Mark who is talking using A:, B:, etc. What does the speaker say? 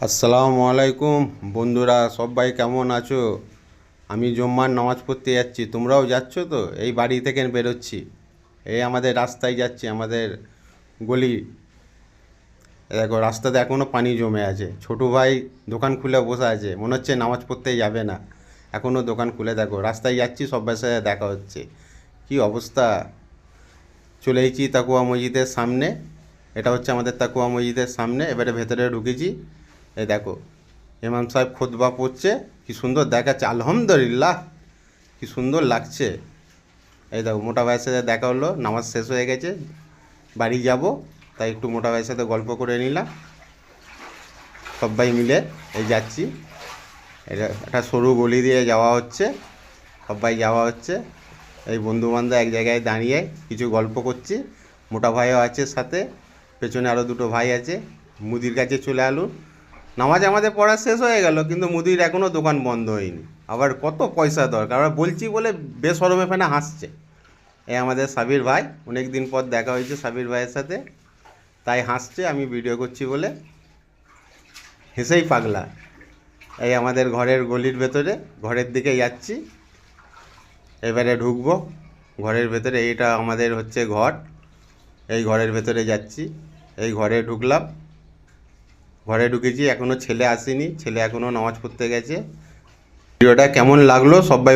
A: আসসালামু আলাইকুম বন্ধুরা, সবাই কেমন আছো? আমি জুম্মার নামাজ পড়তে যাচ্ছি, তোমরাও যাচ্ছ তো? এই বাড়ি থেকে বেরোচ্ছি, এই আমাদের রাস্তায় যাচ্ছি, আমাদের গলি। দেখো রাস্তাতে এখনও পানি জমে আছে। ছোটো ভাই দোকান খুলে বসে আছে, মনে হচ্ছে নামাজ পড়তে যাবে না, এখনও দোকান খুলে। দেখো রাস্তায় যাচ্ছি, সবার সাথে দেখা হচ্ছে। কি অবস্থা! চলে এসেছি তাকুয়া মসজিদের সামনে। এটা হচ্ছে আমাদের তাকুয়া মসজিদের সামনে। এবারে ভেতরে ঢুকেছি। এই দেখো ইমাম সাহেব খুতবা পড়ছে, কি সুন্দর দেখাচ্ছে, আলহামদুলিল্লাহ, কি সুন্দর লাগছে। এই দেখো মোটা ভাইয়ের সাথে দেখা হলো, নামাজ শেষ হয়ে গেছে, বাড়ি যাব, তাই একটু মোটা ভাইয়ের সাথে গল্প করে নিলাম। সবাই মিলে এই যাচ্ছি। এটা একটা সরু গলি দিয়ে যাওয়া হচ্ছে, সবাই যাওয়া হচ্ছে। এই বন্ধুবান্ধব এক জায়গায় দাঁড়িয়ে কিছু গল্প করছি। মোটা ভাইও আছে সাথে, পেছনে আরও দুটো ভাই আছে। মুদির কাছে চলে এলুন। নামাজ আমাদের পড়া শেষ হয়ে গেল, কিন্তু মুদির এখনও দোকান বন্ধ হয়নি। আবার কত পয়সা দরকার, আবার বলছি বলে বেশরমে ফেনে হাসছে। এই আমাদের সাবির ভাই, অনেক দিন পর দেখা হয়েছে সাবির ভাইয়ের সাথে, তাই হাসছে আমি ভিডিও করছি বলে, হেসেই পাগলা। এই আমাদের ঘরের গলির ভেতরে, ঘরের দিকে যাচ্ছি, এবারে ঢুকবো ঘরের ভেতরে। এইটা আমাদের হচ্ছে ঘর, এই ঘরের ভেতরে যাচ্ছি। এই ঘরে ঢুকলাম, ঘরে ঢুকেছি, এখনও ছেলে আসেনি, ছেলে এখনও নামাজ পড়তে গেছে। ভিডিওটা কেমন লাগলো সবাই